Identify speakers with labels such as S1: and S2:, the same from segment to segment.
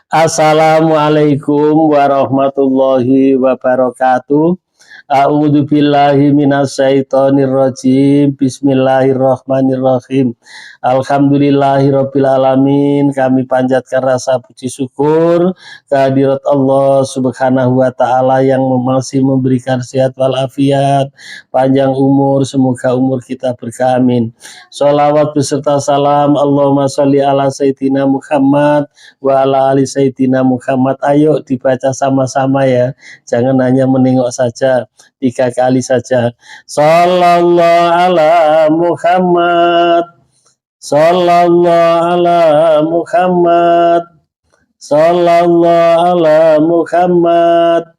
S1: Assalamualaikum warahmatullahi wabarakatuh. A'udzu billahi minasyaitonir rajim. Bismillahirrahmanirrahim. Alhamdulillahirabbil alamin. Kami panjatkan rasa puji syukur kehadirat Allah Subhanahu wa taala yang masih memberikan sehat walafiat, panjang umur, semoga umur kita berkah amin. Shalawat beserta salam Allahumma sholli ala sayyidina Muhammad wa ala ali sayyidina Muhammad. Ayo dibaca sama-sama ya. Jangan hanya menengok saja. 3 kali saja. Sallallahu ala Muhammad. Sallallahu ala Muhammad. Sallallahu ala Muhammad.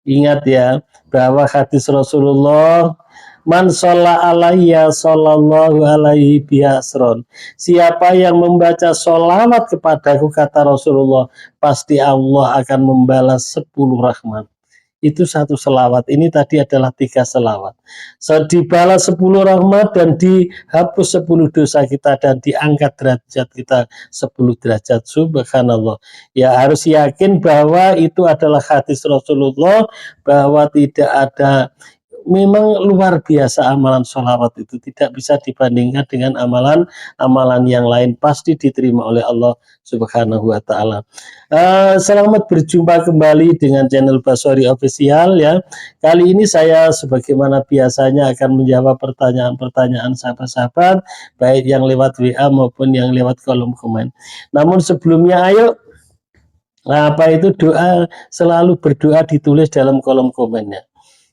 S1: Ingat ya, bahwa hadis Rasulullah, man sholla alayya sallallahu alaihi biasron. Siapa yang membaca sholawat kepadaku, kata Rasulullah, pasti Allah akan membalas 10 rahmat. Itu satu selawat. Ini tadi adalah 3 selawat. Dibalas 10 rahmat dan dihapus 10 dosa kita dan diangkat derajat kita 10 derajat. Subhanallah. Ya, harus yakin bahwa itu adalah hadis Rasulullah, bahwa tidak ada, memang luar biasa amalan sholawat itu, tidak bisa dibandingkan dengan amalan-amalan yang lain, pasti diterima oleh Allah Subhanahu wa taala. Selamat berjumpa kembali dengan channel Basori Official ya. Kali ini saya sebagaimana biasanya akan menjawab pertanyaan-pertanyaan sahabat-sahabat, baik yang lewat WA maupun yang lewat kolom komen. Namun sebelumnya ayo, apa itu doa, selalu berdoa ditulis dalam kolom komennya.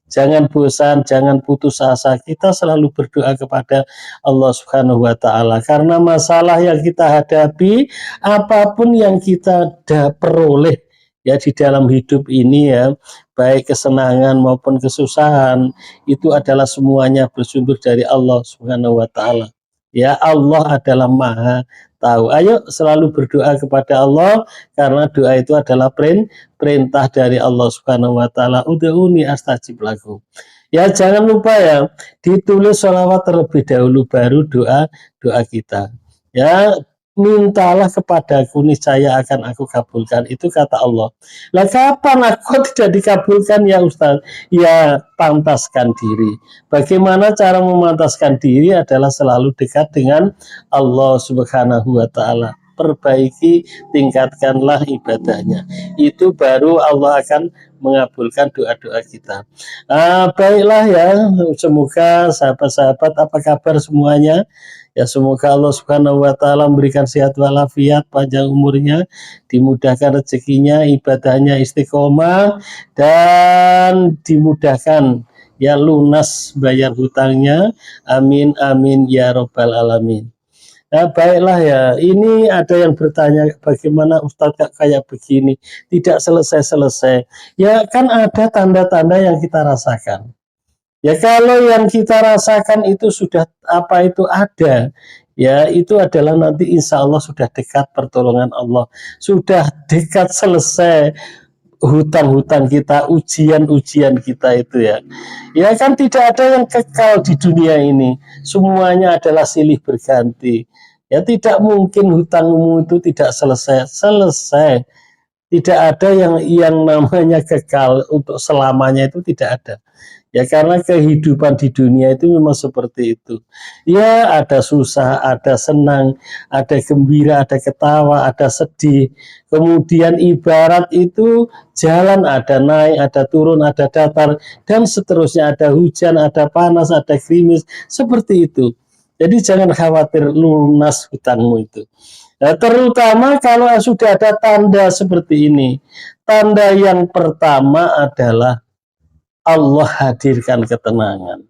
S1: Jangan bosan, jangan putus asa. Kita selalu berdoa kepada Allah Subhanahu wa taala, karena masalah yang kita hadapi, apapun yang kita peroleh ya di dalam hidup ini ya, baik kesenangan maupun kesusahan, itu adalah semuanya bersumber dari Allah Subhanahu wa taala. Ya, Allah adalah Maha tahu. Ayo selalu berdoa kepada Allah, karena doa itu adalah perintah dari Allah Subhanahu wa taala. Ud'uni astajib lakum. Ya, jangan lupa ya, ditulis sholawat terlebih dahulu baru doa kita. Ya, mintalah kepadaku, niscaya akan aku kabulkan. Itu kata Allah. Lah kapan aku tidak dikabulkan ya Ustaz? Ya, pantaskan diri. Bagaimana cara memantaskan diri adalah selalu dekat dengan Allah Subhanahu wa taala. Perbaiki, tingkatkanlah ibadahnya. Itu baru Allah akan mengabulkan doa-doa kita. Baiklah ya, semoga sahabat-sahabat, apa kabar semuanya? Ya, semoga Allah Subhanahu wa taala memberikan sehat walafiat, panjang umurnya, dimudahkan rezekinya, ibadahnya istiqomah, dan dimudahkan ya lunas bayar hutangnya. Amin amin ya robbal alamin. Nah, baiklah ya, ini ada yang bertanya, bagaimana Ustadz kayak begini tidak selesai-selesai. Ya kan ada tanda-tanda yang kita rasakan. Ya kalau yang kita rasakan itu sudah apa itu ada, ya itu adalah nanti insya Allah sudah dekat pertolongan Allah, sudah dekat selesai hutang-hutang kita, ujian-ujian kita itu ya. Ya kan tidak ada yang kekal di dunia ini, semuanya adalah silih berganti. Ya tidak mungkin hutangmu itu tidak selesai. Tidak ada yang namanya kekal untuk selamanya, itu tidak ada. Ya karena kehidupan di dunia itu memang seperti itu. Ya ada susah, ada senang, ada gembira, ada ketawa, ada sedih. Kemudian ibarat itu jalan, ada naik, ada turun, ada datar, dan seterusnya, ada hujan, ada panas, ada gerimis, seperti itu. Jadi jangan khawatir, lunas hutangmu itu. Nah, terutama kalau sudah ada tanda seperti ini. Tanda yang pertama adalah Allah hadirkan ketenangan.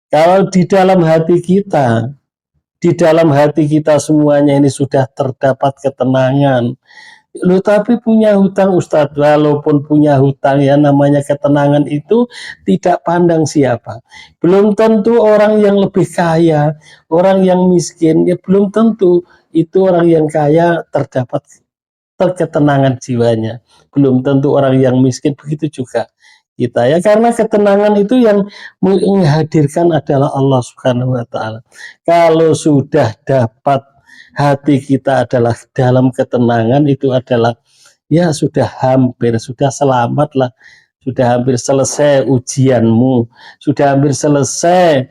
S1: Kalau di dalam hati kita semuanya ini sudah terdapat ketenangan. Lu tapi punya hutang Ustadz, walaupun punya hutang ya, namanya ketenangan itu tidak pandang siapa. Belum tentu orang yang lebih kaya, orang yang miskin, ya belum tentu itu orang yang kaya terdapat ketenangan jiwanya. Belum tentu orang yang miskin begitu juga kita ya, karena ketenangan itu yang menghadirkan adalah Allah Subhanahu wa taala. Kalau sudah dapat hati kita adalah dalam ketenangan, itu adalah ya sudah hampir, sudah selamat lah, sudah hampir selesai ujianmu, sudah hampir selesai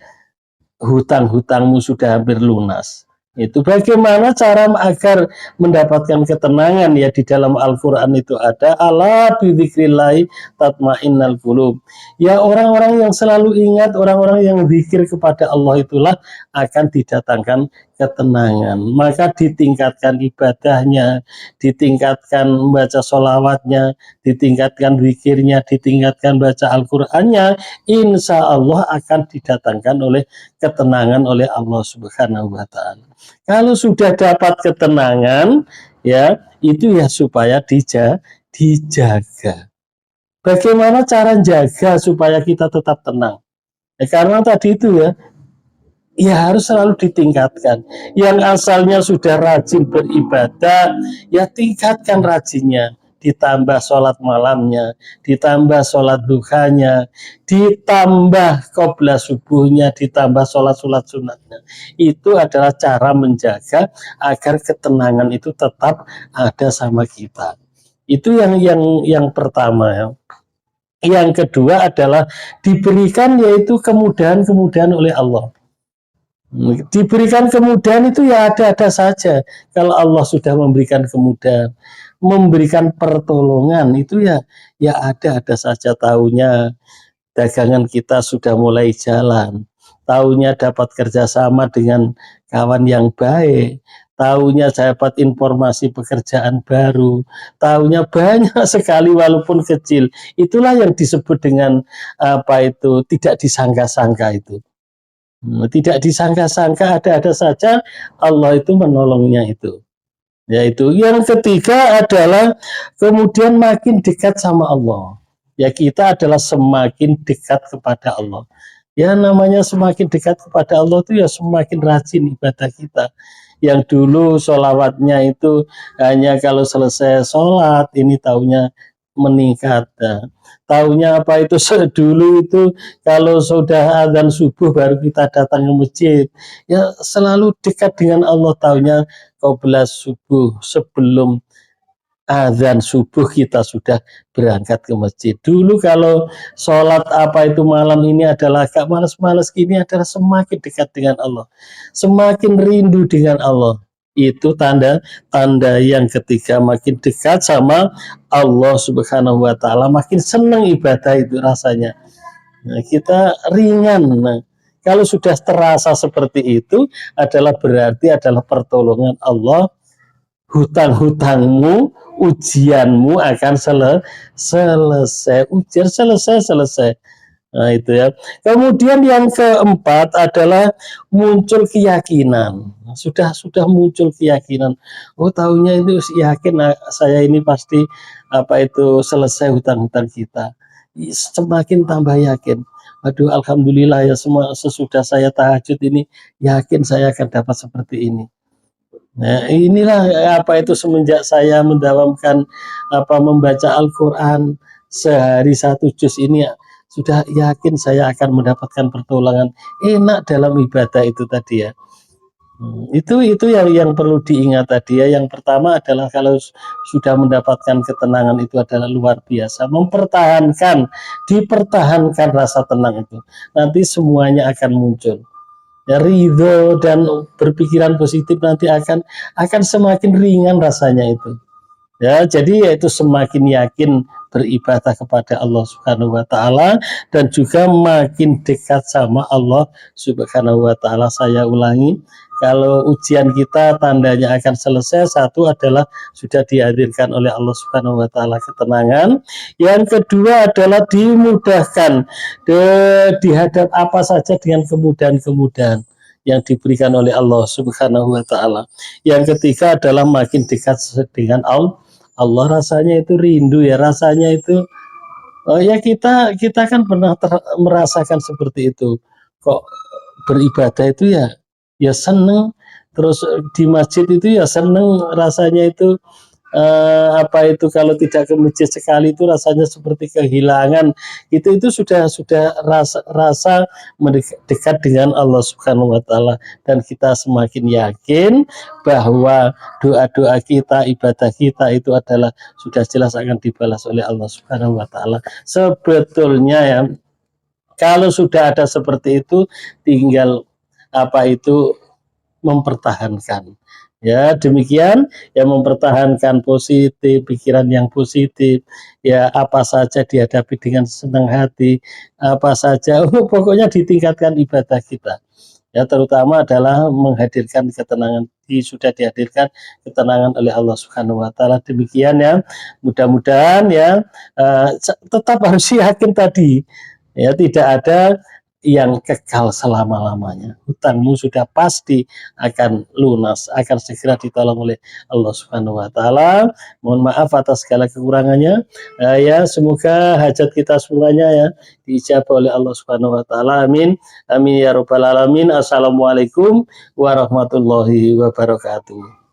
S1: hutang-hutangmu, sudah hampir lunas. Itu bagaimana cara agar mendapatkan ketenangan, ya di dalam Al-Qur'an itu ada ala bidzikrillah tatmainnal qulub. Ya orang-orang yang selalu ingat, orang-orang yang zikir kepada Allah itulah akan didatangkan ketenangan. Maka ditingkatkan ibadahnya, ditingkatkan membaca sholawatnya, ditingkatkan zikirnya, ditingkatkan baca Al-Qur'annya, insya Allah akan didatangkan oleh ketenangan oleh Allah Subhanahu wa taala. Kalau sudah dapat ketenangan, ya itu ya supaya dijaga. Bagaimana cara jaga supaya kita tetap tenang? Karena tadi itu ya harus selalu ditingkatkan. Yang asalnya sudah rajin beribadah, ya tingkatkan rajinnya. Ditambah sholat malamnya, ditambah sholat duhanya, ditambah qobla subuhnya, ditambah sholat-sholat sunatnya. Itu adalah cara menjaga agar ketenangan itu tetap ada sama kita. Itu yang pertama ya. Yang kedua adalah diberikan yaitu kemudahan-kemudahan oleh Allah. Diberikan kemudahan itu ya ada-ada saja. Kalau Allah sudah memberikan kemudahan, memberikan pertolongan itu ya ada-ada saja. Tahunya dagangan kita sudah mulai jalan, tahunya dapat kerjasama dengan kawan yang baik, tahunya dapat informasi pekerjaan baru, tahunya banyak sekali walaupun kecil. Itulah yang disebut dengan tidak disangka-sangka itu. Tidak disangka-sangka, ada-ada saja Allah itu menolongnya itu. Yaitu yang ketiga adalah kemudian makin dekat sama Allah. Ya kita adalah semakin dekat kepada Allah. Ya namanya semakin dekat kepada Allah itu ya semakin rajin ibadah kita. Yang dulu sholawatnya itu hanya kalau selesai sholat, ini tahunya meningkat. Tahunya apa itu dulu itu kalau sudah azan subuh baru kita datang ke masjid. Ya selalu dekat dengan Allah, tahunya qobla subuh, sebelum azan subuh kita sudah berangkat ke masjid. Dulu kalau sholat apa itu malam ini adalah agak malas-malas, gini adalah semakin dekat dengan Allah, semakin rindu dengan Allah. Itu tanda yang ketiga, makin dekat sama Allah Subhanahu wa taala, makin senang ibadah itu rasanya. Nah, kita ringan. Nah, kalau sudah terasa seperti itu adalah berarti adalah pertolongan Allah, hutang-hutangmu, ujianmu akan selesai, ujian selesai. Nah itu ya. Kemudian yang keempat adalah muncul keyakinan. Sudah muncul keyakinan. Oh tahunya itu yakin saya ini pasti selesai hutang-hutang kita. Semakin tambah yakin. Aduh alhamdulillah ya, semua sesudah saya tahajud ini yakin saya akan dapat seperti ini. Nah, inilah semenjak saya mendawamkan membaca Al-Qur'an sehari 1 juz ini sudah yakin saya akan mendapatkan pertolongan. Enak dalam ibadah itu tadi ya. Itu yang perlu diingat tadi ya. Yang pertama adalah kalau sudah mendapatkan ketenangan itu adalah luar biasa. Dipertahankan rasa tenang itu. Nanti semuanya akan muncul. Ya, ridho dan berpikiran positif nanti akan semakin ringan rasanya itu. Ya, jadi yaitu semakin yakin beribadah kepada Allah Subhanahu wa taala dan juga makin dekat sama Allah Subhanahu wa taala. Saya ulangi, kalau ujian kita tandanya akan selesai, satu adalah sudah dihadirkan oleh Allah Subhanahu wa taala ketenangan. Yang kedua adalah dimudahkan dihadap apa saja dengan kemudahan-kemudahan yang diberikan oleh Allah Subhanahu wa taala. Yang ketiga adalah makin dekat dengan Allah, rasanya itu rindu ya, rasanya itu ya kita kan pernah merasakan seperti itu. Kok beribadah itu ya seneng, terus di masjid itu ya seneng, rasanya itu apa itu kalau tidak ke masjid sekali itu rasanya seperti kehilangan. Itu sudah rasa mendekat dengan Allah Subhanahu wa taala, dan kita semakin yakin bahwa doa-doa kita, ibadah kita itu adalah sudah jelas akan dibalas oleh Allah Subhanahu wa taala. Sebetulnya ya, kalau sudah ada seperti itu, tinggal apa itu mempertahankan. Ya, demikian ya, mempertahankan positif, pikiran yang positif. Ya, apa saja dihadapi dengan senang hati, apa saja pokoknya ditingkatkan ibadah kita. Ya, terutama adalah menghadirkan ketenangan, sudah dihadirkan ketenangan oleh Allah Subhanahu wa taala. Demikian ya. Mudah-mudahan ya, tetap harus yakin tadi. Ya, tidak ada yang kekal selama-lamanya. Hutangmu sudah pasti akan lunas, akan segera ditolong oleh Allah Subhanahu wa taala. Mohon maaf atas segala kekurangannya. Ya, semoga hajat kita semuanya ya diijabah oleh Allah Subhanahu wa taala. Amin. Amin ya rabbal alamin. Assalamualaikum warahmatullahi wabarakatuh.